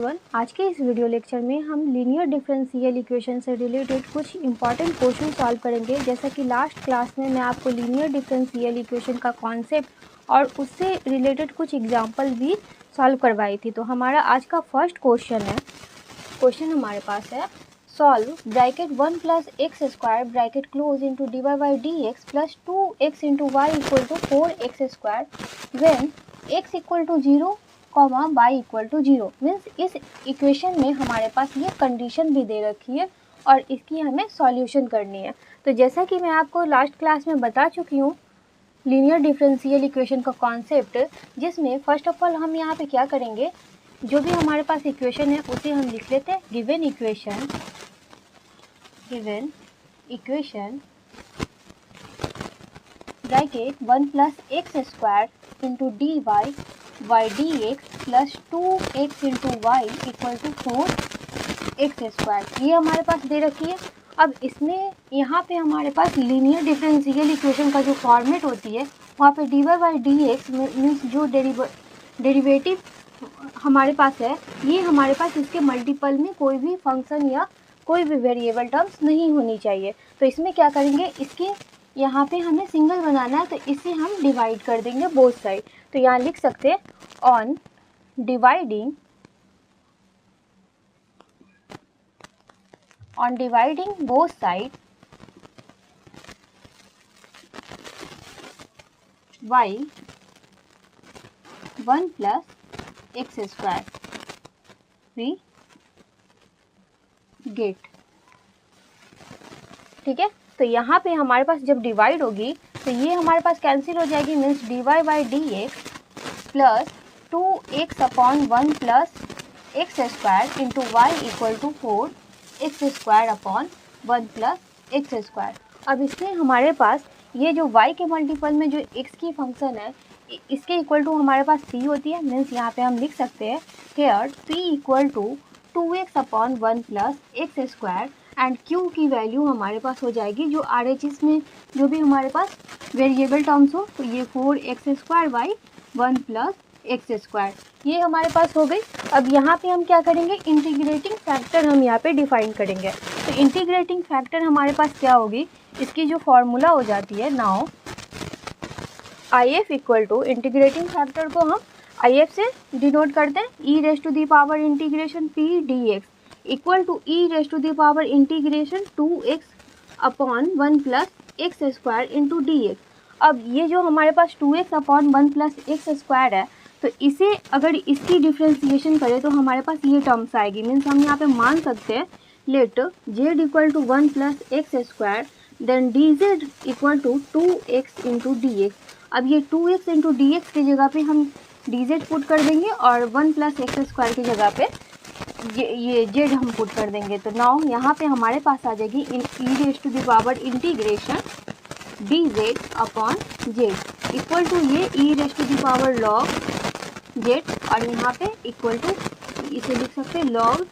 आज के इस वीडियो लेक्चर में हम लीनियर डिफरेंशियल इक्वेशन से रिलेटेड कुछ इंपॉर्टेंट क्वेश्चन सॉल्व करेंगे। जैसा कि लास्ट क्लास में मैं आपको लीनियर डिफरेंशियल इक्वेशन का कॉन्सेप्ट और उससे रिलेटेड कुछ एग्जांपल भी सॉल्व करवाई थी। तो हमारा आज का फर्स्ट क्वेश्चन हमारे पास है solve bracket 1 plus x square bracket close into D Y by D x plus 2x into y equal to 4x square when x equal to 0 comma y equal to 0। Means इस equation में हमारे पास ये condition भी दे रखी है और इसकी हमें सॉल्यूशन करनी है। तो जैसा कि मैं आपको लास्ट क्लास में बता चुकी हूँ लीनियर डिफरेंशियल इक्वेशन का कॉन्सेप्ट, जिसमें फर्स्ट ऑफ ऑल हम यहाँ पे क्या करेंगे, जो भी हमारे पास इक्वेशन है उसे हम लिख लेते हैं given equation bracket 1 plus x square into D y y d x plus 2x into y equal to 4x square, ये हमारे पास दे रखी है। अब इसमें यहाँ पे हमारे पास लीनियर डिफरेंशियल इक्वेशन का जो फॉर्मेट होती है वहाँ पे d Y by D x means जो डेरिवेटिव हमारे पास है, ये हमारे पास इसके मल्टीपल में कोई भी फंक्शन या कोई भी वेरिएबल टर्म्स नहीं होनी चाहिए। तो इसमें क्या करेंगे, इसके यहाँ पे हमें सिंगल बनाना है तो इसे हम डिवाइड कर देंगे बोथ साइड। तो यहाँ लिख सकते हैं on dividing both side y 1 plus x square we get. ठीक है, तो यहाँ पे हमारे पास जब डिवाइड होगी तो ये हमारे पास कैंसिल हो जाएगी, means d Y by D x plus 2x upon 1 plus x square into y equal to 4x square upon 1 plus x square. अब इसमें हमारे पास ये जो y के मल्टीपल में जो x की फंक्शन है इसके इक्वल टू हमारे पास p होती है, मीन्स यहाँ पे हम लिख सकते हैं here p equal to 2x upon 1 plus x square and q की वैल्यू हमारे पास हो जाएगी जो RHS में जो भी हमारे पास वेरिएबल टर्म्स हो, तो ये 4x square by 1 plus x square, ये हमारे पास हो गई। अब यहाँ पे हम क्या करेंगे, इंटीग्रेटिंग फैक्टर हम यहाँ पे डिफाइन करेंगे। तो इंटीग्रेटिंग फैक्टर हमारे पास क्या होगी, इसकी जो फॉर्मूला हो जाती है now IF equal to, integrating factor को हम IF से डिनोट करते हैं e raise to the power integration p dx equal to e raise to the power integration 2x upon 1 plus x square into D x. अब ये जो हमारे पास 2x upon 1 plus x square है, तो इसे अगर इसकी डिफ्रेंसिएशन करें तो हमारे पास ये टर्म्स आएगी। मीन्स हम यहाँ पे मान सकते हैं let z equal to 1 plus x square then d z equal to 2x into D x. अब ये 2x इंटू डी एक्स की जगह पे हम डी जेड पुट कर देंगे और 1 प्लस एक्स स्क्वायर की जगह पे ये जेड हम पुट कर देंगे। तो नाउ यहाँ पे हमारे पास आ जाएगी E raise to the power integration D Z upon Z equal to ये E raise to the power log Z और यहाँ पे इक्वल टू इसे लिख सकते हैं log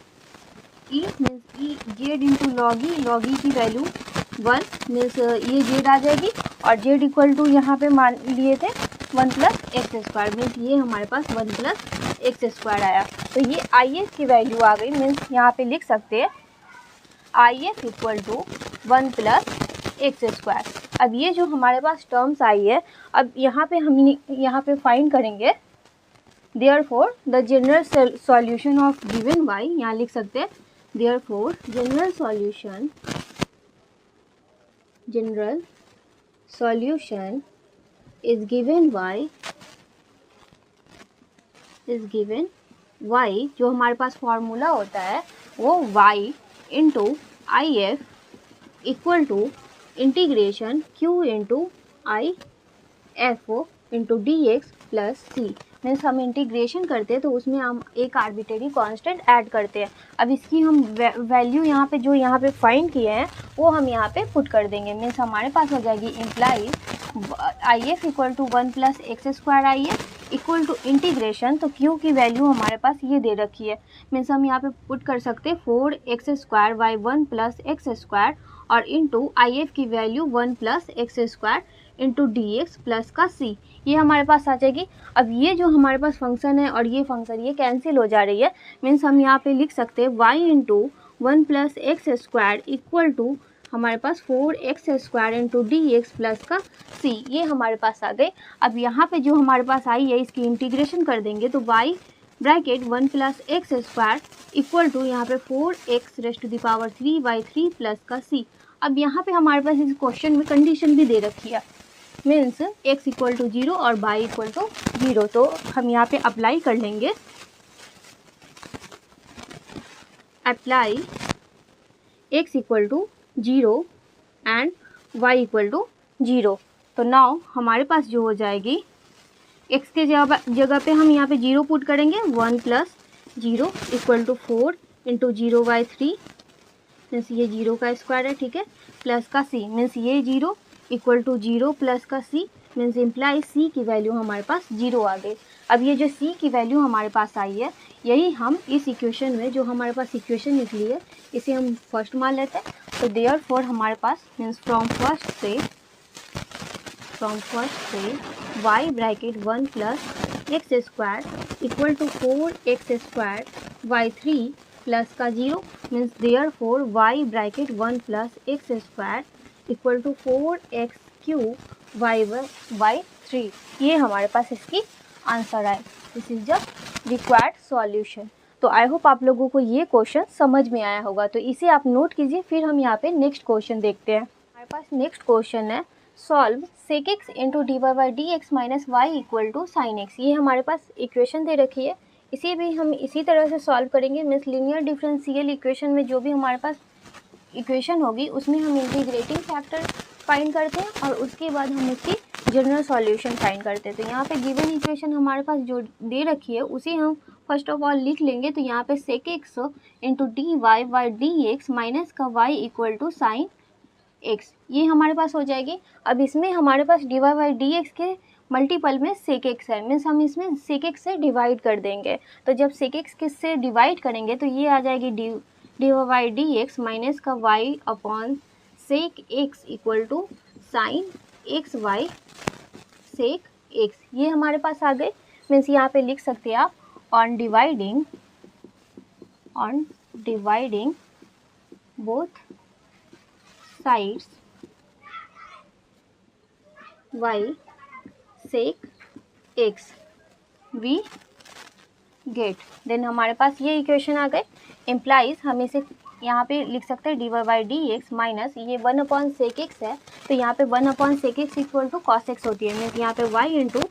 E means E Z into log E की वैल्यू 1 मीन्स ये जेड आ जाएगी और जेड इक्वल टू यहाँ पे मान लिए थे 1 प्लस एक्स स्क्वायर, मीन्स ये हमारे पास 1 प्लस एक्स स्क्वायर आया। तो ये IF की वैल्यू आ गई, मीन्स यहाँ पे लिख सकते हैं IF equal to 1 plus x square. अब ये जो हमारे पास टर्म्स आई है, अब यहाँ पे हम यहाँ पे फाइंड करेंगे therefore the general solution of given y, यहाँ लिख सकते हैं therefore general solution is given y जो हमारे पास फॉर्मूला होता है वो y into IF equal to integration q into IF into D x plus c. Means हम इंटीग्रेशन करते हैं तो उसमें हम एक आर्बिट्रेरी कांस्टेंट ऐड करते हैं। अब इसकी हम वैल्यू यहाँ पे जो यहाँ पे फाइंड किए हैं वो हम यहाँ पे पुट कर देंगे। मीन्स हमारे पास हो जाएगी implies IF equal to 1 plus x square IF equal to integration, तो Q की वैल्यू हमारे पास ये दे रखी है। मीन्स हम यहाँ पे पुट कर सकते हैं 4x square by 1 plus x square और इंटू IF की value 1 plus x square into D x plus का सी, ये हमारे पास आ जाएगी। अब ये जो हमारे पास फंक्शन है और ये फंक्शन ये कैंसिल हो जा रही है, मीन्स हम यहाँ पे लिख सकते हैं Y into 1 plus x square equal to हमारे पास 4x square into D x plus का सी, ये हमारे पास आ गए। अब यहाँ पे जो हमारे पास आई है इसकी इंटीग्रेशन कर देंगे तो y bracket 1 plus x square equal to यहाँ पे 4x raise to the power 3/3 plus का c। अब यहाँ पे हमारे पास इस क्वेश्चन में कंडीशन भी दे रखी है, मीन्स x इक्वल टू 0 और y इक्वल टू 0, तो हम यहाँ पे अप्लाई कर लेंगे, apply x equal to 0 and y equal to 0। तो नाउ हमारे पास जो हो जाएगी x के जगह पे हम यहाँ पे 0 पुट करेंगे, 1 plus 0 equal to 4 into 0/3 means ये 0 का स्क्वायर है, ठीक है, प्लस का c मीन्स ये 0 इक्वल टू 0 प्लस का c मीन्स इम्प्लाई c की वैल्यू हमारे पास 0 आ गई। अब ये जो c की वैल्यू हमारे पास आई है यही हम इस इक्वेशन में जो हमारे पास इक्वेशन निकली है इसे हम फर्स्ट मान लेते हैं। तो देयरफॉर हमारे पास मीन्स फ्रॉम फर्स्ट से y bracket 1 plus x square equal to 4x square y3 plus का 0 means therefore y bracket 1 plus x square equal to 4x cube y/3, ये हमारे पास इसकी आंसर है। This is the required solution. तो I hope आप लोगों को ये क्वेश्चन समझ में आया होगा, तो इसे आप नोट कीजिए। फिर हम यहाँ पे नेक्स्ट क्वेश्चन देखते हैं। हमारे पास नेक्स्ट क्वेश्चन है solve sec x into D Y by D x minus y equal to sine x. ये हमारे पास इक्वेशन दे रखी है, इसे भी हम इसी तरह से सॉल्व करेंगे। मीन्स लीनियर डिफरेंशियल इक्वेशन में जो भी हमारे पास इक्वेशन होगी उसमें हम इंटीग्रेटिंग फैक्टर फाइंड करते हैं और उसके बाद हम उसकी जनरल सॉल्यूशन फाइंड करते हैं। तो यहाँ पे गिवन इक्वेशन हमारे पास जो दे रखी है उसे हम फर्स्ट ऑफ ऑल लिख लेंगे। तो यहाँ पे sec x into D Y by D x minus का y equal to sine x, ये हमारे पास हो जाएगी। अब इसमें हमारे पास D Y by D X के मल्टीपल में sec x है, मीन्स हम इसमें sec x से डिवाइड कर देंगे। तो जब sec x किससे डिवाइड करेंगे तो ये आ जाएगी d Y by D x minus का y upon sec x equal to sine x y sec x, ये हमारे पास आ गए। मीन्स यहाँ पे लिख सकते हैं आप on dividing both sides y sec x we get, then हमारे पास ये इक्वेशन आ गए। इम्प्लाइज हम इसे यहाँ पे लिख सकते हैं d Y by D x minus ये 1 अपॉन सेक एक्स है, तो यहाँ पे 1 upon sec x equal to cos x होती है। मीन्स यहाँ पे y into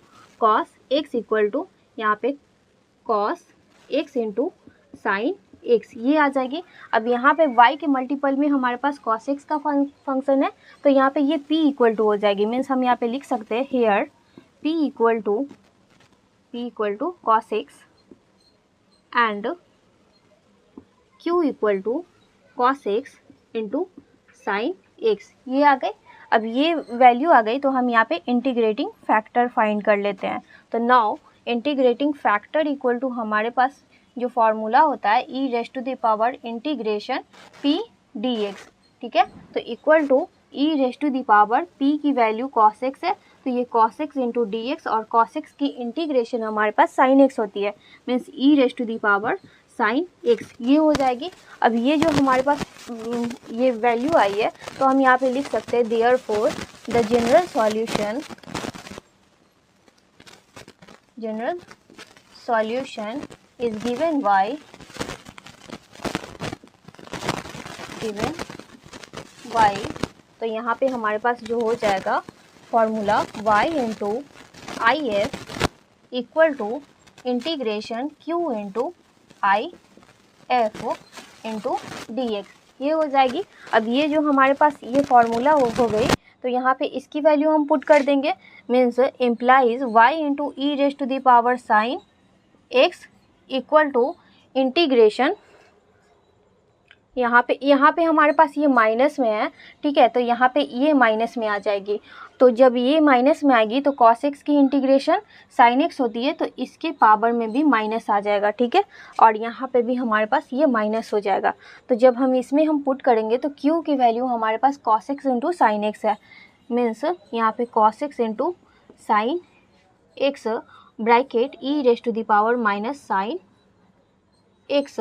cos x equal to यहाँ पे cos x into sine x, ये आ जाएगी। अब यहाँ पे y के मल्टीपल में हमारे पास cos x का फंक्शन है, तो यहाँ पे ये p इक्वल टू हो जाएगी। मीन्स हम यहाँ पे लिख सकते हैं here p equal to cos x and q equal to cos x into sine x, ये आ गए। अब ये वैल्यू आ गई तो हम यहाँ पे इंटीग्रेटिंग फैक्टर फाइंड कर लेते हैं। तो now integrating factor equal to हमारे पास जो फॉर्मूला होता है e rest to the power integration p dx, ठीक है। तो equal to e rest to the power p की वैल्यू cos x है, तो ये cos x into D x और cos x की इंटीग्रेशन हमारे पास sin x होती है। मीन्स e rest to the power sin x, ये हो जाएगी। अब ये जो हमारे पास ये वैल्यू आई है तो हम यहाँ पे लिख सकते हैं therefore the general solution is given y तो यहाँ पे हमारे पास जो हो जाएगा formula y into I F equal to integration q into I F into D x, ये हो जाएगी। अब ये जो हमारे पास ये फॉर्मूला हो गई तो यहाँ पे इसकी वैल्यू हम पुट कर देंगे। Means implies y into E raise to the power sine x equal to integration, यहाँ पे हमारे पास ये माइनस में है, ठीक है, तो यहाँ पे ये माइनस में आ जाएगी। तो जब ये माइनस में आएगी तो cos x की इंटीग्रेशन sin x होती है, तो इसके पावर में भी माइनस आ जाएगा, ठीक है, और यहाँ पे भी हमारे पास ये माइनस हो जाएगा। तो जब हम इसमें हम पुट करेंगे तो q की वैल्यू हमारे पास cos x into sine x है। मीन्स यहाँ पे cos x into sine x bracket e raise to the power minus sine x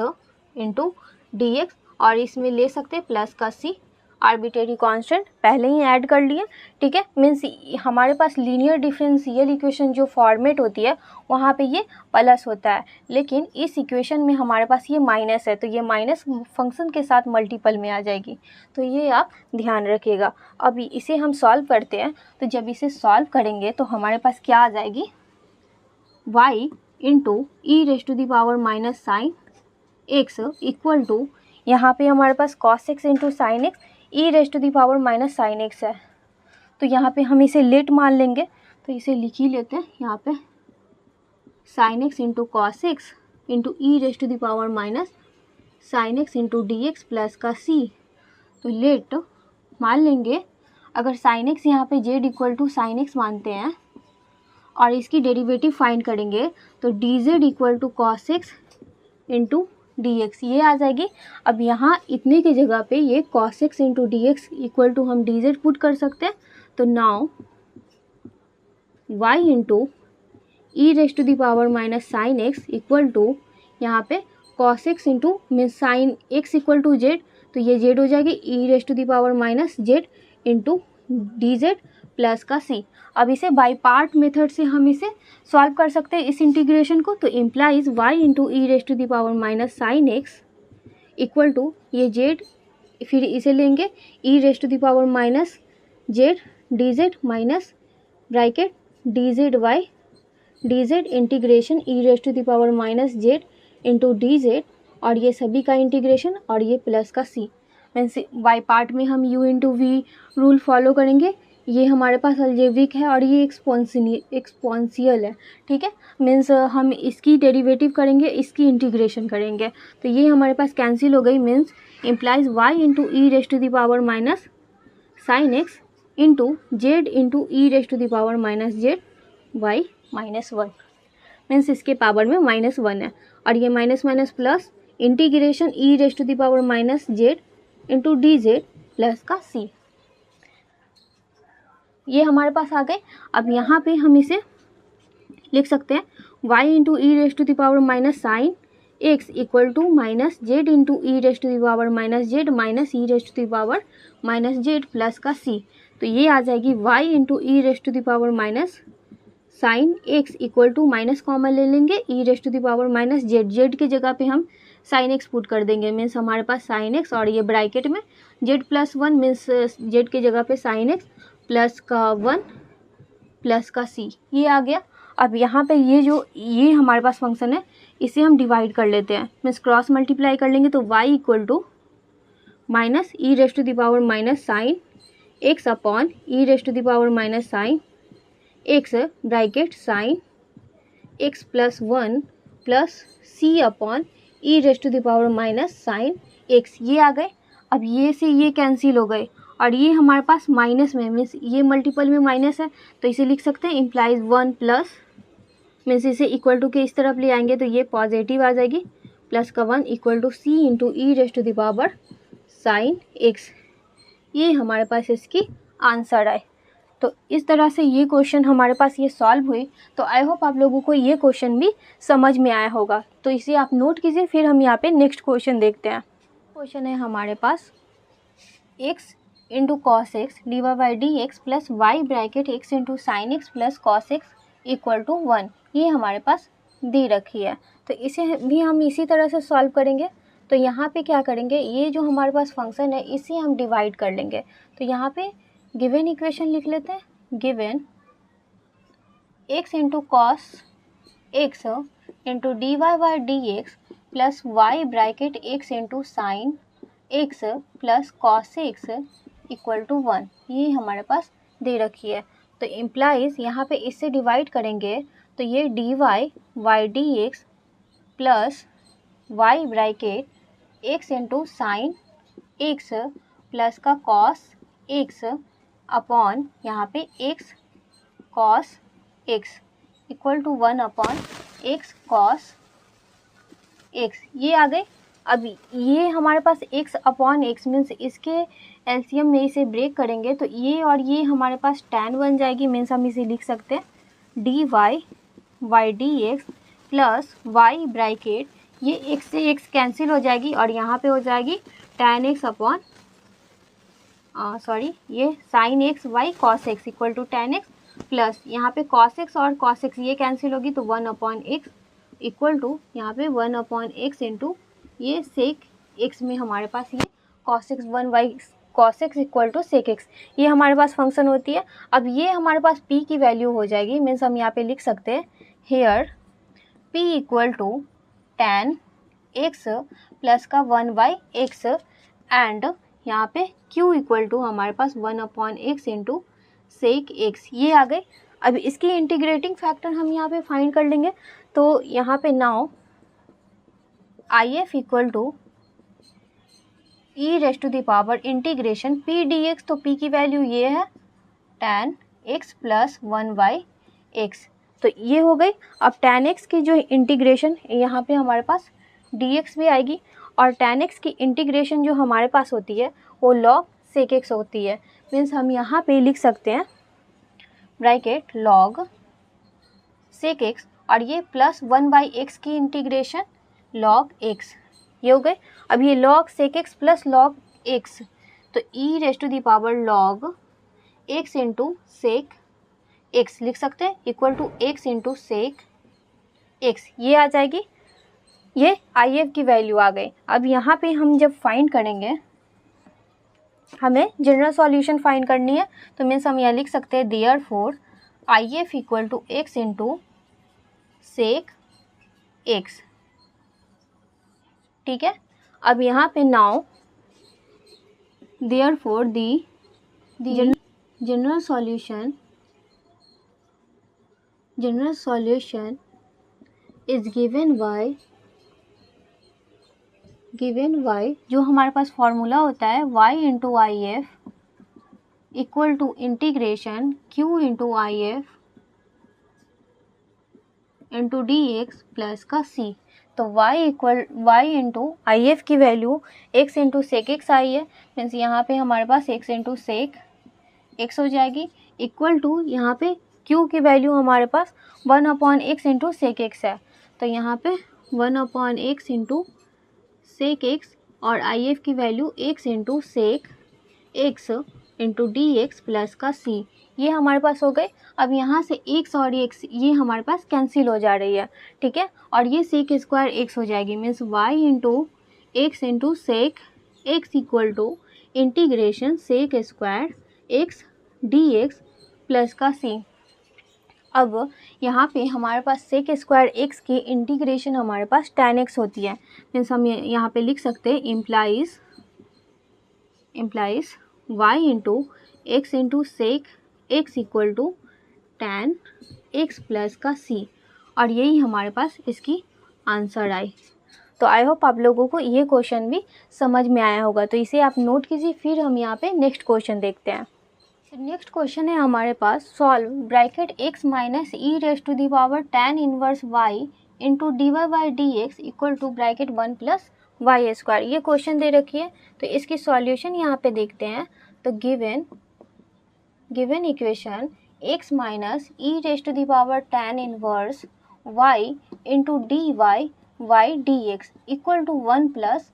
into D x, और इसमें ले सकते हैं प्लस का c आर्बिट्रेरी कांस्टेंट पहले ही ऐड कर लिए, ठीक है। मीन्स हमारे पास लीनियर डिफरेंशियल इक्वेशन जो फॉर्मेट होती है वहाँ पे ये प्लस होता है, लेकिन इस इक्वेशन में हमारे पास ये माइनस है, तो ये माइनस फंक्शन के साथ मल्टीपल में आ जाएगी, तो ये आप ध्यान रखिएगा। अब इसे हम सॉल्व करते हैं, तो जब इसे सॉल्व करेंगे तो हमारे पास क्या आ जाएगी, y into E raise to the power minus sine x equal to, यहाँ पे हमारे पास cos x into sine x e raise to the power minus sine x है, तो यहाँ पे हम इसे लेट मान लेंगे, तो इसे लिख ही लेते हैं यहाँ पे sine x into cos x into E raise to the power minus sine x into D x plus का c, तो लेट मान लेंगे अगर साइन एक्स यहाँ पे z equal to sine x मानते हैं और इसकी डेरिवेटिव फाइंड करेंगे तो d z equal to cos x into D x ये आ जाएगी। अब यहाँ इतने की जगह पे ये cos x into D x equal to हम डी जेड पुट कर सकते हैं, तो now y into E raise to the power minus sine x equal to यहाँ पे cos x into mean sine x equal to Z, तो ये Z हो जाएगी E raise to the power minus Z into D Z plus का c। अब इसे by part method से हम इसे सॉल्व कर सकते हैं इस इंटीग्रेशन को, तो implies y into E raise to the power minus sine x equal to ये जेड, फिर इसे लेंगे E raise to the power minus Z D Z minus bracket D Z Y D Z integration E raise to the power minus Z into D Z, और ये सभी का integration और ये प्लस का c। मीन्स बाई पार्ट में हम u into v rule follow करेंगे, ये हमारे पास अलजेब्रिक है और ये एक्सपोनेंशियल है, ठीक है। मीन्स हम इसकी डेरिवेटिव करेंगे, इसकी इंटीग्रेशन करेंगे, तो ये हमारे पास कैंसिल हो गई। Means implies y into E raise to the power minus sine x into z into E raise to the power minus z y minus one, means इसके पावर में -1 है, और ये minus minus plus integration E raise to the power minus Z into D Z plus का c, ये हमारे पास आ गए। अब यहाँ पे हम इसे लिख सकते हैं y into E raise to the power minus sine x equal to minus Z into E raise to the power minus Z minus E raise to the power minus Z plus का c, तो ये आ जाएगी y into E raise to the power minus sine x equal to minus common ले लेंगे E raise to the power minus Z, Z की जगह पे हम साइन एक्स पुट कर देंगे, मीन्स हमारे पास साइन एक्स और ये ब्रैकेट में Z plus one, means Z की जगह पे साइन एक्स प्लस का 1 प्लस का c, ये आ गया। अब यहाँ पे ये हमारे पास फंक्शन है, इसे हम डिवाइड कर लेते हैं, मीन्स क्रॉस मल्टीप्लाई कर लेंगे, तो y equal to minus E raise to the power minus sine x upon e raise to the power minus sine x bracket sine x plus 1 plus c upon e raise to the power minus sine x, ये आ गए। अब ये से ये cancel हो गए और ये हमारे पास माइनस में, मीन्स ये मल्टीपल में माइनस है, तो इसे लिख सकते हैं इम्प्लाइज 1 प्लस, मीन्स इसे इक्वल टू के इस तरफ ले आएंगे तो ये पॉजिटिव आ जाएगी, प्लस का 1 equal to c into E raise to the power sine x, ये हमारे पास इसकी आंसर आए। तो इस तरह से ये क्वेश्चन हमारे पास ये सॉल्व हुई, तो आई होप आप लोगों को ये क्वेश्चन भी समझ में आया होगा, तो इसे आप नोट कीजिए। फिर हम यहाँ पे नेक्स्ट क्वेश्चन देखते हैं। क्वेश्चन है हमारे पास x into cos x d Y by D x plus y bracket x into sine x plus cos x equal to 1, ये हमारे पास दे रखी है, तो इसे भी हम इसी तरह से सॉल्व करेंगे। तो यहाँ पे क्या करेंगे, ये जो हमारे पास फंक्शन है इसे हम डिवाइड कर लेंगे, तो यहाँ पे गिवन इक्वेशन लिख लेते हैं, given x into cos x into D Y by D x plus y bracket x into sine x plus cos x equal to 1, ये हमारे पास दे रखी है। तो इम्प्लाइज यहाँ पे इससे डिवाइड करेंगे तो ये d y y d x plus y bracket x into sine x plus का कॉस एक्स अपॉन यहाँ पे x cos x equal to 1 upon x cos x, ये आ गए। अब ये हमारे पास x अपॉन एक्स मीन्स इसके एलसीएम में इसे ब्रेक करेंगे तो ये और ये हमारे पास tan बन जाएगी, मीन्स हम इसे लिख सकते हैं dy by D x plus y bracket, ये x से x कैंसिल हो जाएगी और यहाँ पे हो जाएगी tan x अपॉन ये sin x by cos x equal to tan x plus यहाँ पे cos x और cos x ये कैंसिल होगी तो 1 अपॉन x इक्वल टू यहाँ पे 1 अपॉन x इंटू ये सेक x में हमारे पास ये cos x 1 by cos x equal to sec x, ये हमारे पास फंक्शन होती है। अब ये हमारे पास p की वैल्यू हो जाएगी, मीन्स हम यहाँ पे लिख सकते हैं here p equal to tan x plus का 1 बाई x एंड यहाँ पे q इक्वल टू हमारे पास 1 upon x into sec x, ये आ गई। अब इसकी इंटीग्रेटिंग फैक्टर हम यहाँ पे फाइंड कर लेंगे, तो यहाँ पे now IF equal to e rest to the power integration p dx, तो p की वैल्यू ये है tan x plus 1 by x, तो ये हो गई। अब tan x की जो इंटीग्रेशन यहाँ पे हमारे पास dx भी आएगी और tan x की इंटीग्रेशन जो हमारे पास होती है वो log sec x होती है, मीन्स हम यहाँ पे लिख सकते हैं ब्रैकेट log sec x और ये प्लस 1 बाई एक्स की इंटीग्रेशन log x, ये हो गए। अब ये log sec x plus log x, तो e rest to the power log x into sec x लिख सकते हैं equal to x into sec x, ये आ जाएगी। ये IF की वैल्यू आ गई। अब यहाँ पे हम जब फाइंड करेंगे, हमें जनरल सॉल्यूशन फाइंड करनी है, तो मीन्स हम यहाँ लिख सकते हैं therefore IF equal to x into sec x, ठीक है। अब यहाँ पे now therefore the general solution is given by जो हमारे पास फॉर्मूला होता है y into I F equal to integration q into I F into D x plus का c, तो y इंटू आई एफ की value x into sec X I है, means यहाँ पे हमारे पास x इंटू सेक एक्स हो जाएगी इक्वल टू यहाँ पे q की वैल्यू हमारे पास 1 upon x into sec x है, तो यहाँ पे 1 upon x into sec x और आई एफ की value x into sec x into D x plus का c, ये हमारे पास हो गए। अब यहाँ से x और x ये हमारे पास कैंसिल हो जा रही है, ठीक है, और ये सेक स्क्वायर x हो जाएगी, means y into x into sec x equal to integration sec square x d x plus का c। अब यहाँ पे हमारे पास सेक स्क्वायर x की इंटीग्रेशन हमारे पास tan x होती है, मीन्स हम यहाँ पे लिख सकते हैं implies y into x into sec x equal to tan x plus का c, और यही हमारे पास इसकी आंसर आई। तो आई होप आप लोगों को ये क्वेश्चन भी समझ में आया होगा, तो इसे आप नोट कीजिए। फिर हम यहाँ पे नेक्स्ट क्वेश्चन देखते हैं। नेक्स्ट क्वेश्चन है हमारे पास solve bracket x minus E rest to the power tan inverse y into D Y by D x equal to bracket 1 plus Y square, ये क्वेश्चन दे रखी है। तो इसकी सॉल्यूशन यहाँ पे देखते हैं। तो given equation x minus E rest to the power tan inverse y into D Y by D x equal to 1 plus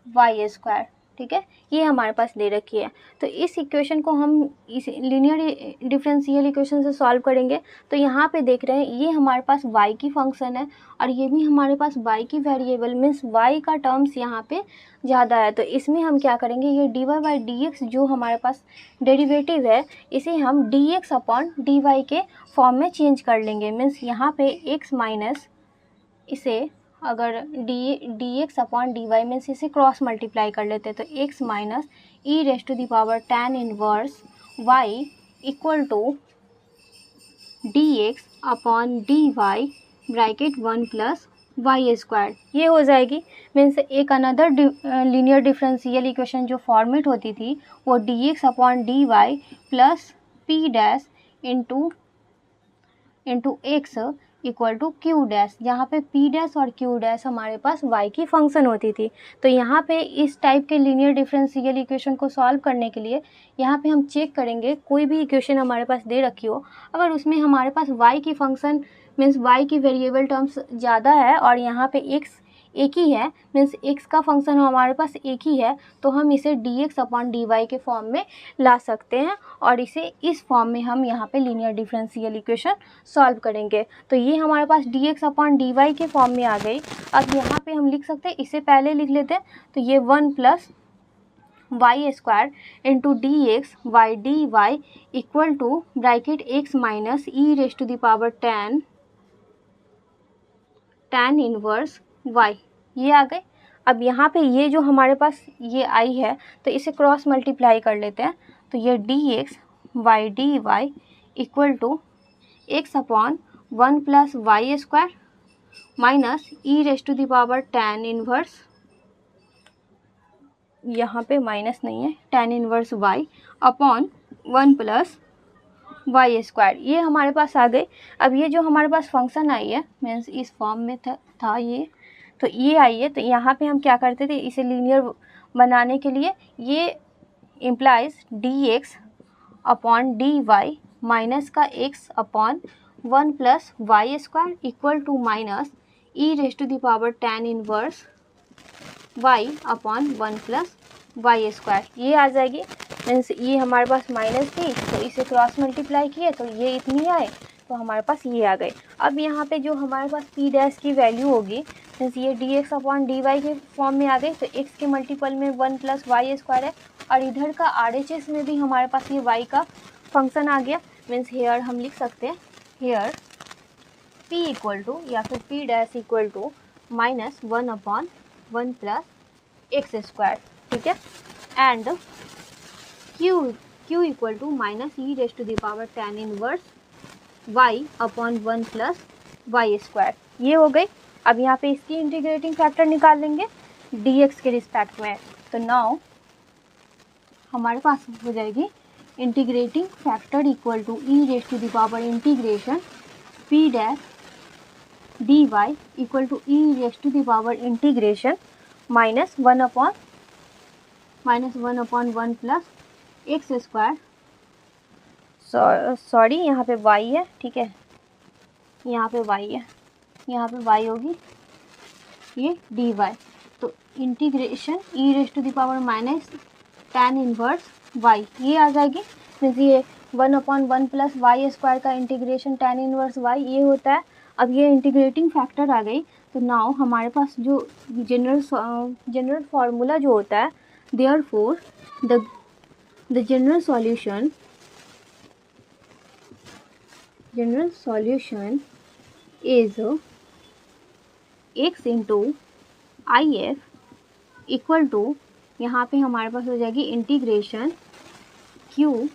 Y square, ठीक है, ये हमारे पास दे रखी है। तो इस इक्वेशन को हम इस लीनियर डिफरेंशियल इक्वेशन से सॉल्व करेंगे। तो यहाँ पे देख रहे हैं ये हमारे पास y की फंक्शन है और ये भी हमारे पास y की वेरिएबल, मीन्स y का टर्म्स यहाँ पे ज़्यादा है। तो इसमें हम क्या करेंगे, ये d Y by D x जो हमारे पास डेरिवेटिव है इसे हम d x upon d y के फॉर्म में चेंज कर लेंगे। मीन्स यहाँ पे x माइनस इसे अगर d x upon d y means इसे क्रॉस मल्टीप्लाई कर लेते हैं, तो x minus E rest to the power tan inverse y equal to d x upon d y bracket 1 plus Y square, ये हो जाएगी। मीन्स एक अनदर लीनियर डिफरेंशियल इक्वेशन जो फॉर्मेट होती थी वो d x upon d Y plus p dash into x equal to q dash, जहाँ पे पी डैश और क्यू डैश हमारे पास y की फंक्शन होती थी। तो यहाँ पे इस टाइप के लीनियर डिफरेंशियल इक्वेशन को सॉल्व करने के लिए यहाँ पे हम चेक करेंगे, कोई भी इक्वेशन हमारे पास दे रखी हो, अगर उसमें हमारे पास y की फंक्शन मीन्स y की वेरिएबल टर्म्स ज़्यादा है और यहाँ पे x एक ही है, मीन्स x का फंक्शन हमारे पास एक ही है, तो हम इसे dx अपॉन dy के फॉर्म में ला सकते हैं और इसे इस फॉर्म में हम यहाँ पे लीनियर डिफरेंशियल इक्वेशन सॉल्व करेंगे। तो ये हमारे पास dx अपॉन dy के फॉर्म में आ गई। अब यहाँ पे हम लिख सकते हैं, इसे पहले लिख लेते हैं, तो ये 1 plus Y square into D x y d y equal to bracket x minus E raise to the power tan inverse y, ये आ गए। अब यहाँ पे ये जो हमारे पास ये आई है, तो इसे क्रॉस मल्टीप्लाई कर लेते हैं, तो ये d x y d y equal to x upon 1 plus Y square minus E raise to the power tan inverse, यहाँ पे माइनस नहीं है, tan inverse y upon 1 plus Y square, ये हमारे पास आ गए। अब ये जो हमारे पास फंक्शन आई है मीन्स इस फॉर्म में था ये, तो ये आई है, तो यहाँ पे हम क्या करते थे, इसे लीनियर बनाने के लिए ये implies d x upon d y minus का x upon 1 plus Y square equal to minus E raise to the power tan inverse y upon 1 plus Y square, ये आ जाएगी। मीन्स ये हमारे पास माइनस थी, तो इसे क्रॉस मल्टीप्लाई किए तो ये इतनी आए, तो हमारे पास ये आ गए। अब यहाँ पे जो हमारे पास पी डैश की वैल्यू होगी, मीन्स ये d x upon d y के फॉर्म में आ गई, तो एक्स के मल्टीपल में 1 प्लस वाई स्क्वायर है और इधर का आर एच एस में भी हमारे पास ये वाई का फंक्शन आ गया। मीन्स हेयर हम लिख सकते हैं, हेयर पी इक्वल टू या फिर p dash equal to minus 1 upon 1 plus x square, ठीक है, and q equal to minus E raise to the power tan inverse y upon 1 plus Y square, ये हो गई। अब यहाँ पे इसकी इंटीग्रेटिंग फैक्टर निकाल लेंगे dx के रिस्पेक्ट में, तो नाउ हमारे पास हो जाएगी integrating factor equal to e raise to the power integration p dash dy equal to e raise to the power integration minus 1 upon 1 plus x square, sorry यहाँ पे y है, ठीक है, यहाँ पे y है, यहाँ पे y होगी ये dy, तो integration E raise to the power minus tan inverse y, ये आ जाएगी। मीन्स ये 1 अपॉन 1 प्लस वाई स्क्वायर का इंटीग्रेशन tan इनवर्स y ये होता है। अब ये इंटीग्रेटिंग फैक्टर आ गई, तो नाउ हमारे पास जो जनरल फार्मूला जो होता है, therefore the general solution is x into I F equal to, यहाँ पे हमारे पास हो जाएगी integration q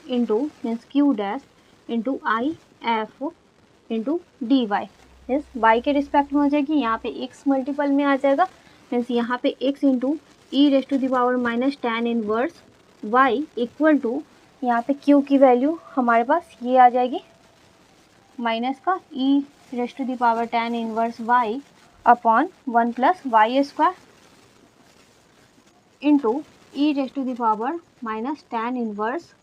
into means q dash into I F into D y, means y के रिस्पेक्ट में हो जाएगी, यहाँ पे x मल्टीपल में आ जाएगा, मीन्स यहाँ पे x into E raise to the power minus tan inverse y equal to, यहाँ पे q की वैल्यू हमारे पास ये आ जाएगी माइनस का E raise to the power tan inverse y upon 1 plus Y square into E raise to the power minus tan inverse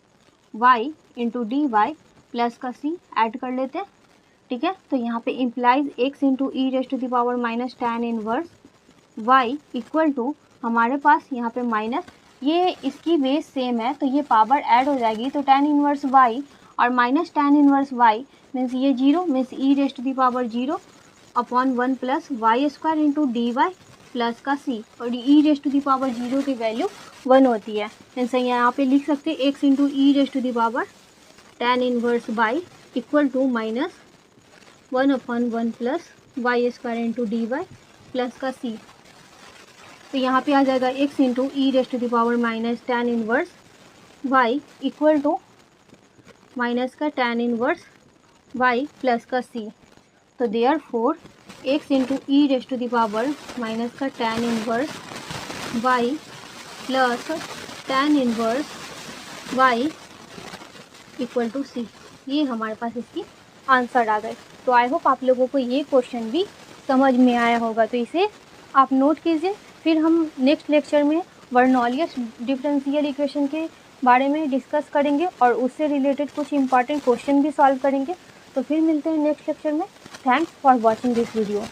y into D Y plus का c ऐड कर लेते हैं, ठीक है। तो यहाँ पे implies x into E raise to the power minus tan inverse y equal to, हमारे पास यहाँ पे माइनस, ये इसकी बेस सेम है तो ये पावर ऐड हो जाएगी, तो tan इनवर्स y और minus tan inverse y means ये 0, means e raise to the power 0 upon 1 plus Y square into D Y plus का c, और e raise to the power 0 की वैल्यू 1 होती है। मीन्स यहाँ पे लिख सकते हैं x into E raise to the power tan inverse y equal to minus 1 upon 1 plus Y square into D Y plus का c, तो यहाँ पे आ जाएगा x into E raise to the power minus tan inverse y equal to minus का tan inverse y plus का c, तो therefore x into E raise to the power minus का tan inverse y plus tan inverse y equal to c, ये हमारे पास इसकी answer आ गए। तो आई होप आप लोगों को ये क्वेश्चन भी समझ में आया होगा, तो इसे आप नोट कीजिए। फिर हम नेक्स्ट लेक्चर में बर्नौलियस डिफरेंशियल इक्वेशन के बारे में डिस्कस करेंगे और उससे रिलेटेड कुछ इंपॉर्टेंट क्वेश्चन भी सॉल्व करेंगे। तो फिर मिलते हैं नेक्स्ट लेक्चर में। Thanks for watching this video.